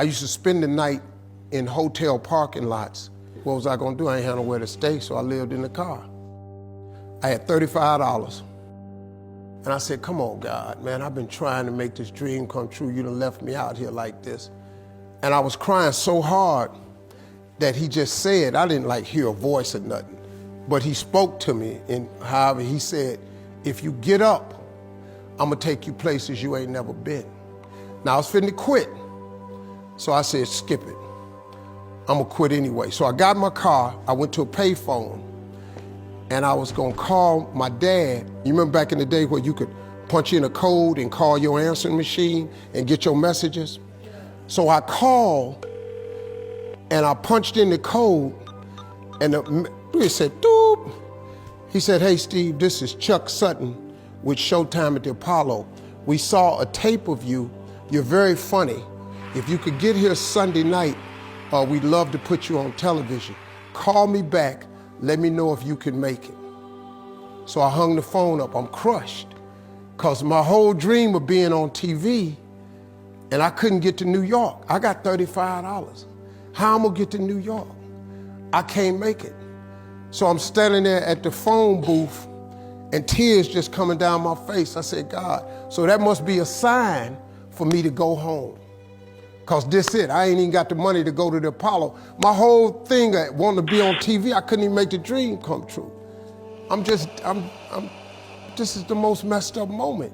I used to spend the night in hotel parking lots. What was I gonna do? I ain't had nowhere to stay, so I lived in the car. I had $35. And I said, come on, God, man, I've been trying to make this dream come true. You done left me out here like this. And I was crying so hard that he just said, I didn't like hear a voice or nothing, but he spoke to me, and however he said, if you get up, I'm gonna take you places you ain't never been. Now I was finna quit. So I said, skip it. I'm gonna quit anyway. So I got in my car, I went to a payphone, and I was gonna call my dad. You remember back in the day where you could punch in a code and call your answering machine and get your messages? So I called and I punched in the code, and it said, doop. He said, hey Steve, this is Chuck Sutton with Showtime at the Apollo. We saw a tape of you. You're very funny. If you could get here Sunday night, we'd love to put you on television. Call me back, let me know if you can make it. So I hung the phone up, I'm crushed, because my whole dream of being on TV, and I couldn't get to New York. I got $35. How I'm gonna get to New York? I can't make it. So I'm standing there at the phone booth, and tears just coming down my face. I said, God, so that must be a sign for me to go home. Because this it, I ain't even got the money to go to the Apollo. My whole thing, I wanted to be on TV, I couldn't even make the dream come true. This is the most messed up moment.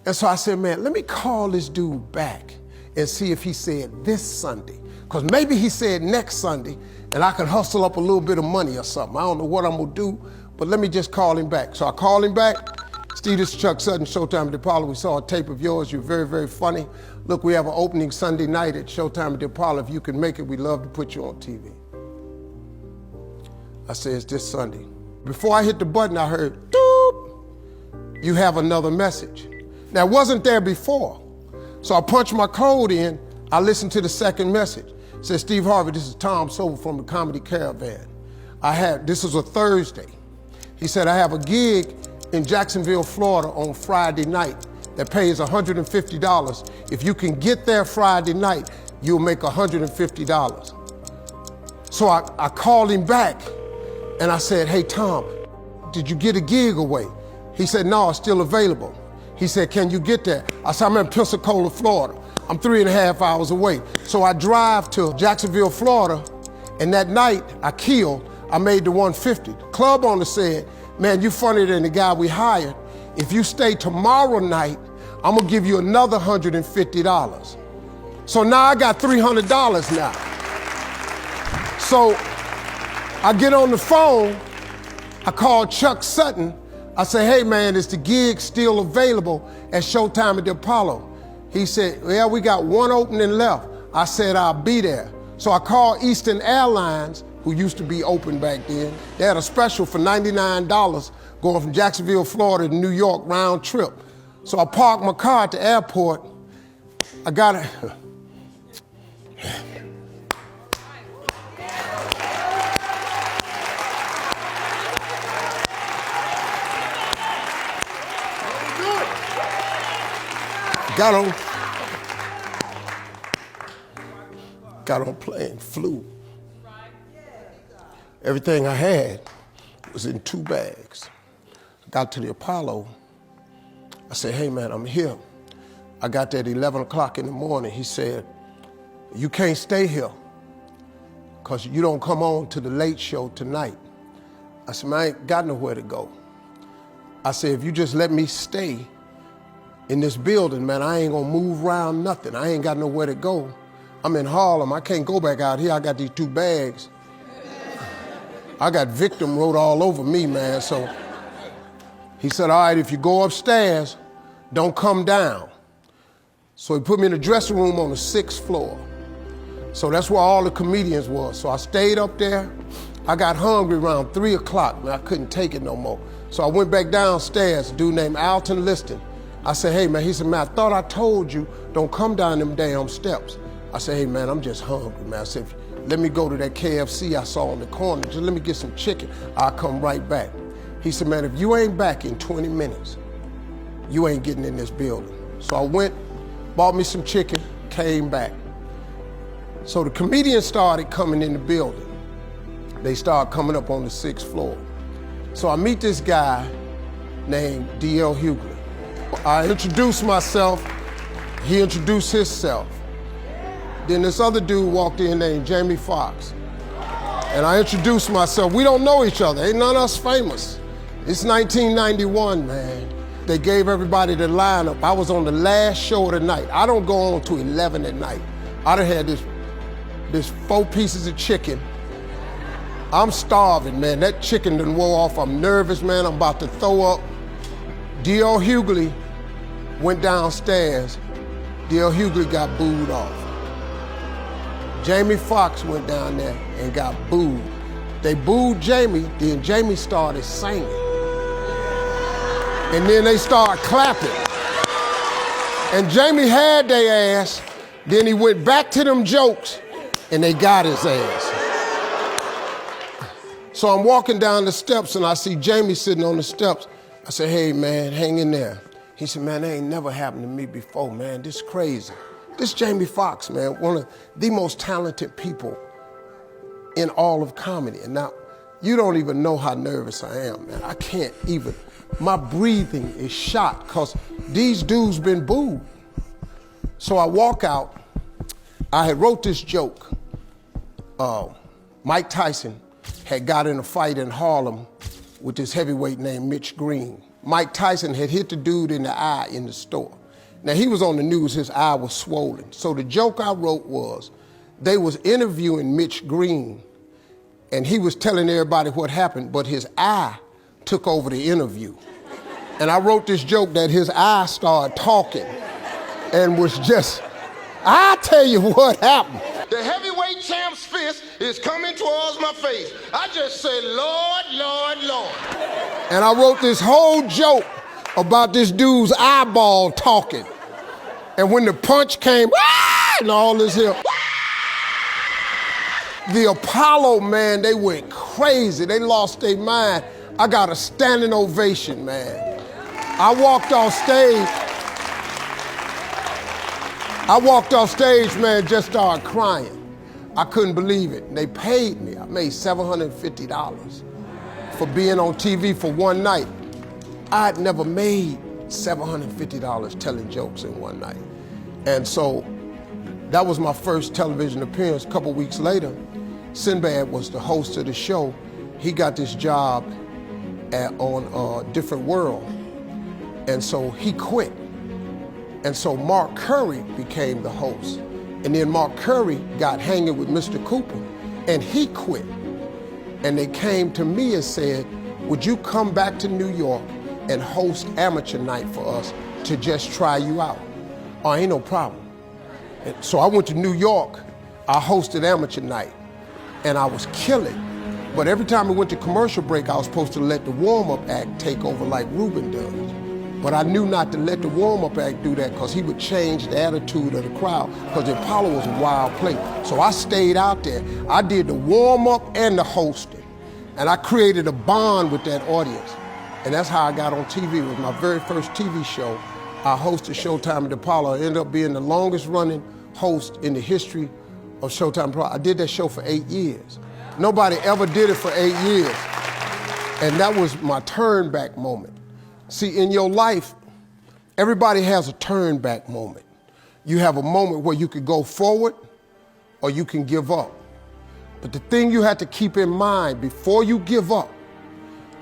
And so I said, man, let me call this dude back and see if he said this Sunday. Because maybe he said next Sunday, and I could hustle up a little bit of money or something. I don't know what I'm gonna do, but let me just call him back. So I called him back. Steve, this is Chuck Sutton, Showtime at the Apollo. We saw a tape of yours. You're very, very funny. Look, we have an opening Sunday night at Showtime at the Apollo. If you can make it, we'd love to put you on TV. I said, it's this Sunday. Before I hit the button, I heard, doop, you have another message. Now, it wasn't there before. So I punched my code in. I listened to the second message. It said, Steve Harvey, this is Tom Sobel from the Comedy Caravan. This was a Thursday. He said, I have a gig in Jacksonville, Florida on Friday night that pays $150. If you can get there Friday night, you'll make $150. So I called him back and I said, hey Tom, did you get a gig away? He said, no, it's still available. He said, can you get there? I said, I'm in Pensacola, Florida. I'm 3.5 hours away. So I drive to Jacksonville, Florida, and that night I made the 150. The club owner said, man, you funnier than the guy we hired. If you stay tomorrow night, I'm gonna give you another $150. So now I got $300 now. So I get on the phone, I call Chuck Sutton. I say, hey man, is the gig still available at Showtime at the Apollo? He said, yeah, we got one opening left. I said, I'll be there. So I called Eastern Airlines, who used to be open back then. They had a special for $99 going from Jacksonville, Florida to New York round trip. So I parked my car at the airport. I got it. Got on plane, flew. Everything I had was in 2 bags. I got to the Apollo. I said, hey man, I'm here. I got there at 11 o'clock in the morning. He said, you can't stay here because you don't come on to the late show tonight. I said, man, I ain't got nowhere to go. I said, if you just let me stay in this building, man, I ain't gonna move around nothing. I ain't got nowhere to go. I'm in Harlem, I can't go back out here. I got these 2 bags. I got victim wrote all over me, man. So he said, all right, if you go upstairs, don't come down. So he put me in the dressing room on the 6th floor. So that's where all the comedians was. So I stayed up there. I got hungry around 3 o'clock, man. I couldn't take it no more. So I went back downstairs, a dude named Alton Liston. I said, hey man, he said, man, I thought I told you, don't come down them damn steps. I said, hey man, I'm just hungry, man. I said, let me go to that KFC I saw on the corner. Just let me get some chicken. I'll come right back. He said, man, if you ain't back in 20 minutes, you ain't getting in this building. So I went, bought me some chicken, came back. So the comedians started coming in the building. They started coming up on the 6th floor. So I meet this guy named D.L. Hughley. I introduced myself, he introduced himself. Then this other dude walked in named Jamie Foxx. And I introduced myself. We don't know each other, ain't none of us famous. It's 1991, man. They gave everybody the lineup. I was on the last show of the night. I don't go on to 11 at night. I done had this 4 pieces of chicken. I'm starving, man. That chicken done wore off. I'm nervous, man. I'm about to throw up. D.L. Hughley went downstairs. D.L. Hughley got booed off. Jamie Foxx went down there and got booed. They booed Jamie, then Jamie started singing. And then they started clapping. And Jamie had their ass, then he went back to them jokes, and they got his ass. So I'm walking down the steps and I see Jamie sitting on the steps. I said, hey man, hang in there. He said, man, that ain't never happened to me before, man. This is crazy. This Jamie Foxx, man, one of the most talented people in all of comedy. And now, you don't even know how nervous I am, man. I can't even, my breathing is shot because these dudes been booed. So I walk out, I had wrote this joke. Mike Tyson had got in a fight in Harlem with this heavyweight named Mitch Green. Mike Tyson had hit the dude in the eye in the store. Now he was on the news, his eye was swollen. So the joke I wrote was, they was interviewing Mitch Green and he was telling everybody what happened, but his eye took over the interview. And I wrote this joke that his eye started talking and was just, I tell you what happened. The heavyweight champ's fist is coming towards my face. I just said, Lord, Lord, Lord. And I wrote this whole joke about this dude's eyeball talking. And when the punch came, and all this here. The Apollo, man, they went crazy. They lost their mind. I got a standing ovation, man. I walked off stage, man, just started crying. I couldn't believe it. They paid me. I made $750 for being on TV for one night. I'd never made $750 telling jokes in one night. And so that was my first television appearance. A couple weeks later, Sinbad was the host of the show. He got this job on Different World. And so he quit. And so Mark Curry became the host. And then Mark Curry got hanging with Mr. Cooper, and he quit. And they came to me and said, would you come back to New York and host amateur night for us to just try you out? Oh, ain't no problem. And so I went to New York, I hosted amateur night, and I was killing. But every time we went to commercial break, I was supposed to let the warm-up act take over like Ruben does. But I knew not to let the warm-up act do that because he would change the attitude of the crowd because the Apollo was a wild place. So I stayed out there. I did the warm-up and the hosting. And I created a bond with that audience. And that's how I got on TV. It was my very first TV show. I hosted Showtime at the Apollo. I ended up being the longest running host in the history of Showtime Apollo. I did that show for 8 years. Nobody ever did it for 8 years. And that was my turn back moment. See, in your life, everybody has a turn back moment. You have a moment where you could go forward or you can give up. But the thing you have to keep in mind before you give up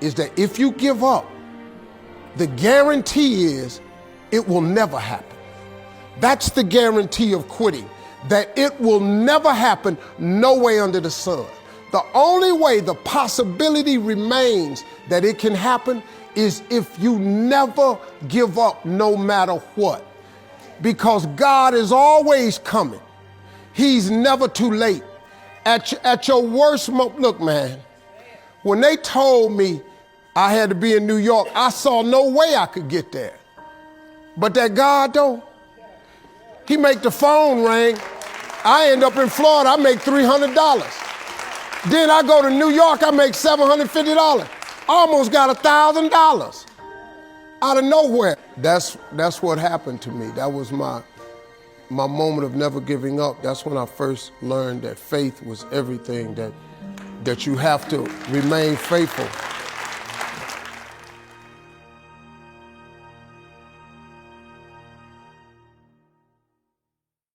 is that if you give up, the guarantee is it will never happen. That's the guarantee of quitting, that it will never happen, no way under the sun. The only way the possibility remains that it can happen is if you never give up no matter what. Because God is always coming. He's never too late. At your worst moment, look man, when they told me I had to be in New York, I saw no way I could get there. But that God though, he make the phone ring. I end up in Florida, I make $300. Then I go to New York, I make $750. Almost got $1,000 out of nowhere. That's what happened to me. That was my my moment of never giving up, that's when I first learned that faith was everything, that you have to remain faithful.